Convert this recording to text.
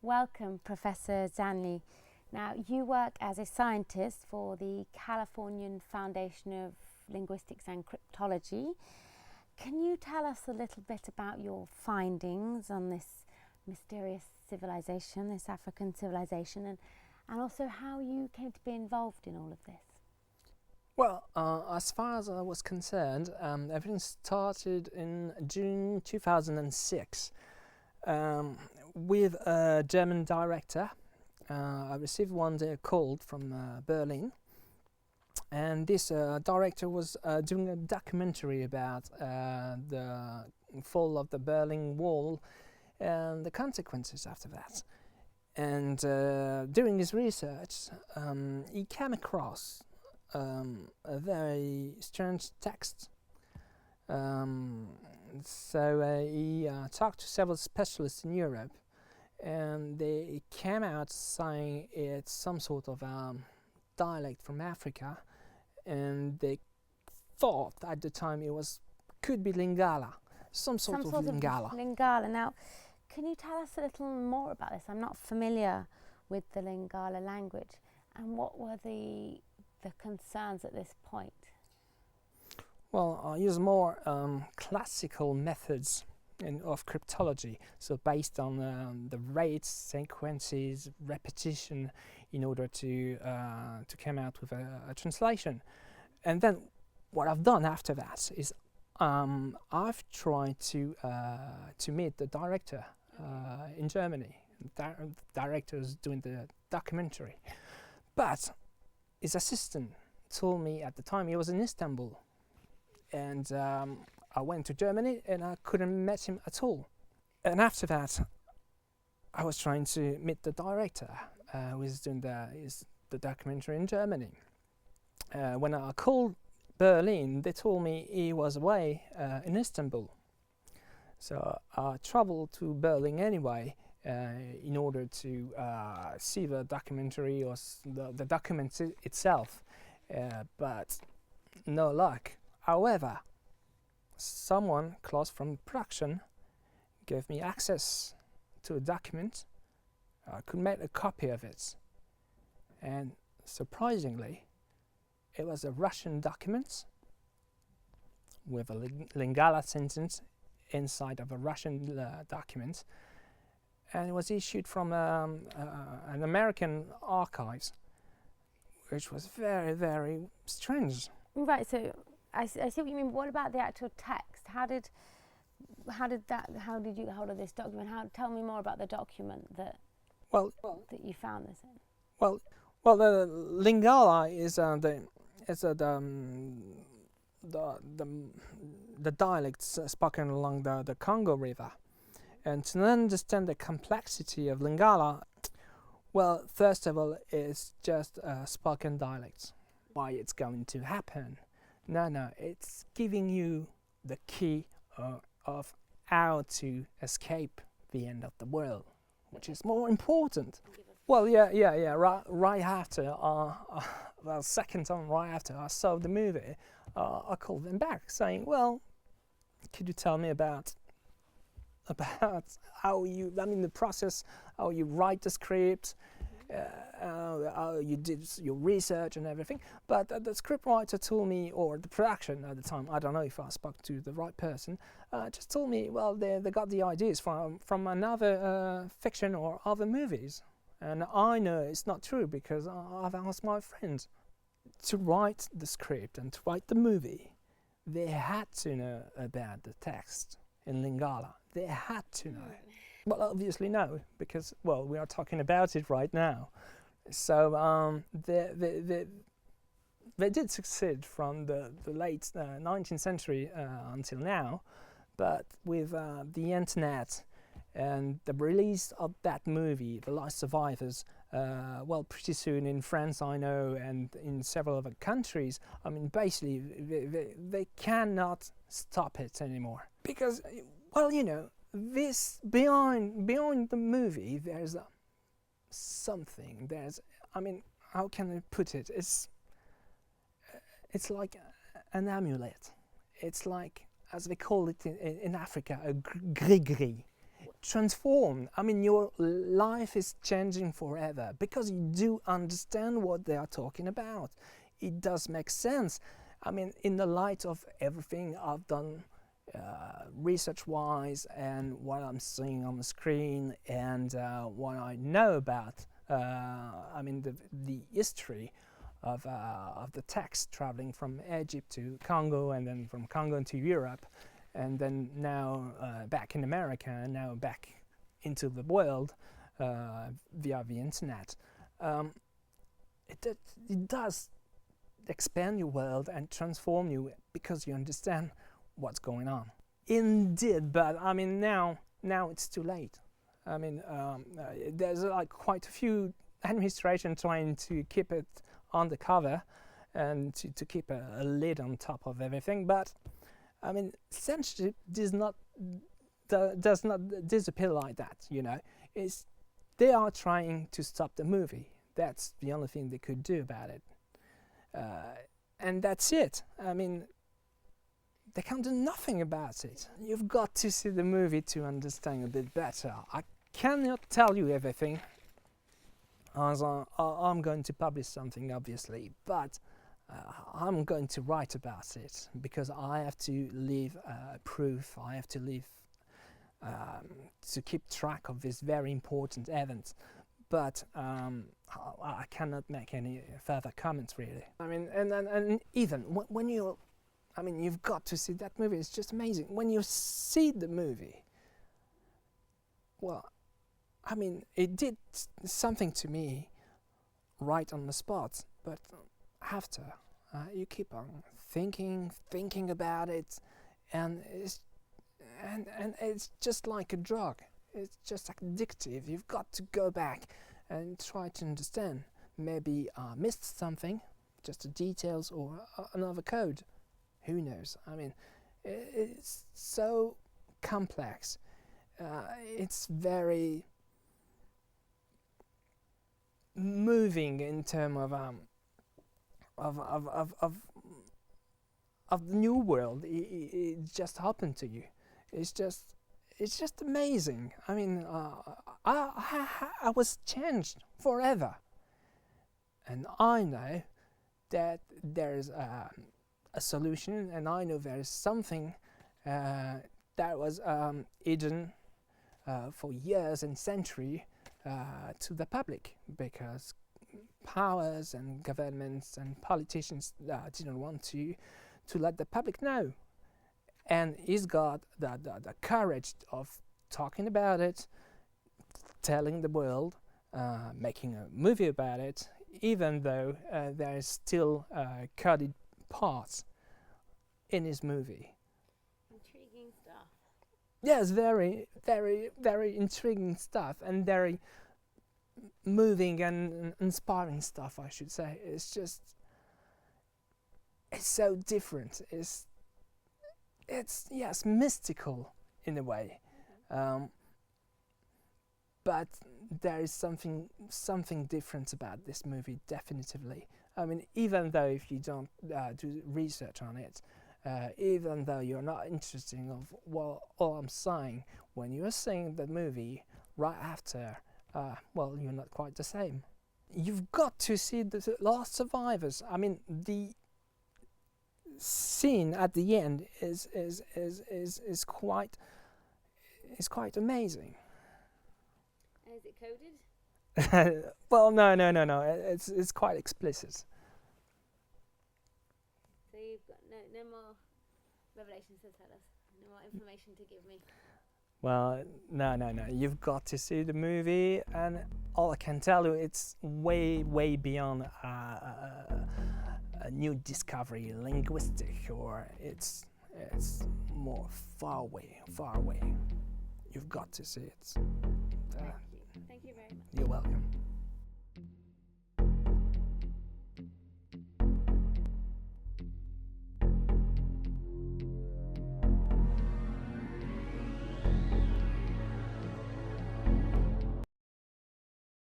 Welcome, Professor Xianli. Now, you work as a scientist for the Californian Foundation of Linguistics and Cryptology. Can you tell us a little bit about your findings on this mysterious civilization, this African civilization, and also how you came to be involved in all of this? Well, as far as I was concerned, everything started in June 2006 with a German director. I received one day a call from Berlin, and this director was doing a documentary about the fall of the Berlin Wall and the consequences after that. And during his research, he came across a very strange text. So he talked to several specialists in Europe, and they came out saying it's some sort of dialect from Africa, and they thought at the time could be Lingala, some sort of Lingala. Lingala. Now, can you tell us a little more about this? I'm not familiar with the Lingala language, and what were the concerns at this point? Well, I use more classical methods of cryptology, so based on the rates, sequences, repetition, in order to come out with a translation. And then what I've done after that is I've tried to meet the director in Germany. The director is doing the documentary, but his assistant told me at the time he was in Istanbul, and I went to Germany and I couldn't meet him at all. And after that, I was trying to meet the director who was doing the documentary in Germany. When I called Berlin, they told me he was away in Istanbul. So I traveled to Berlin anyway in order to see the documentary or the document itself, but no luck. However, someone close from production gave me access to a document. I could make a copy of it, and surprisingly, it was a Russian document with a Lingala sentence inside of a Russian document, and it was issued from an American archives, which was very, very strange. Right, so I see what you mean. What about the actual text? How did you get hold of this document? Tell me more about the document that you found this in. Well, the Lingala is the dialects spoken along the Congo River. And to understand the complexity of Lingala, well, first of all, it's just spoken dialects. Why it's going to happen? No, it's giving you the key of how to escape the end of the world, which is more important. Well, yeah. Right after, well, second time right after I saw the movie, I called them back saying, well, could you tell me about how you, the process, how you write the script, how you did your research and everything. But the scriptwriter told me, or the production at the time, I don't know if I spoke to the right person, just told me, well, they got the ideas from another fiction or other movies. And I know it's not true because I've asked my friends to write the script and to write the movie. They had to know about the text in Lingala. They had to know. Well, obviously no, because, well, we are talking about it right now. So they did succeed from the late 19th century until now, but with the internet and the release of that movie, The Last Survivors, well, pretty soon in France, I know, and in several other countries, basically they cannot stop it anymore. Because, well, this behind the movie, there's something. How can I put it? It's like an amulet. It's like, as they call it in Africa, a gris-gris. transformed. I mean, your life is changing forever because you do understand what they are talking about. It does make sense. I mean, in the light of everything I've done research-wise and what I'm seeing on the screen and what I know about, I mean, the history of the text traveling from Egypt to Congo and then from Congo to Europe and then now back in America and now back into the world via the internet. It does expand your world and transform you because you understand what's going on. Indeed, but I mean now it's too late. I mean there's like quite a few administration trying to keep it undercover and to keep a lid on top of everything, but I mean censorship does not disappear like that, you know. They are trying to stop the movie. That's the only thing they could do about it. And that's it. I mean, they can do nothing about it. You've got to see the movie to understand a bit better. I cannot tell you everything, as I'm going to publish something, obviously, but I'm going to write about it because I have to leave proof. I have to leave to keep track of this very important event. But I cannot make any further comments, really. I mean, and even when you're, I mean, you've got to see that movie. It's just amazing. When you see the movie, well, I mean, it did something to me right on the spot. But after, you keep on thinking about it, and it's just like a drug. It's just addictive. You've got to go back and try to understand. Maybe I missed something, just the details or another code. Who knows? I mean, it's so complex. It's very moving in terms of the new world. It just happened to you. It's just amazing. I mean, I was changed forever. And I know that there's a solution, and I know there is something that was hidden for years and centuries to the public, because powers and governments and politicians didn't want to let the public know. And he's got the courage of talking about it, telling the world, making a movie about it, even though there is still coded parts in his movie. Intriguing stuff. Yes, very, very, very intriguing stuff, and very moving and inspiring stuff, I should say. It's so different. It's yes, mystical in a way, but there is something different about this movie, definitively. I mean, even though if you don't do research on it, even though you're not interested in what all I'm saying, when you're seeing the movie right after, well, you're not quite the same. You've got to see the last survivors. I mean, the scene at the end is quite amazing. Is it coded? Well, no. It's quite explicit. So you've got no more revelations to tell us, no more information to give me. Well, no. You've got to see the movie, and all I can tell you, it's way beyond a new discovery, linguistic, or it's more far away. You've got to see it. Thank you very much. You're welcome.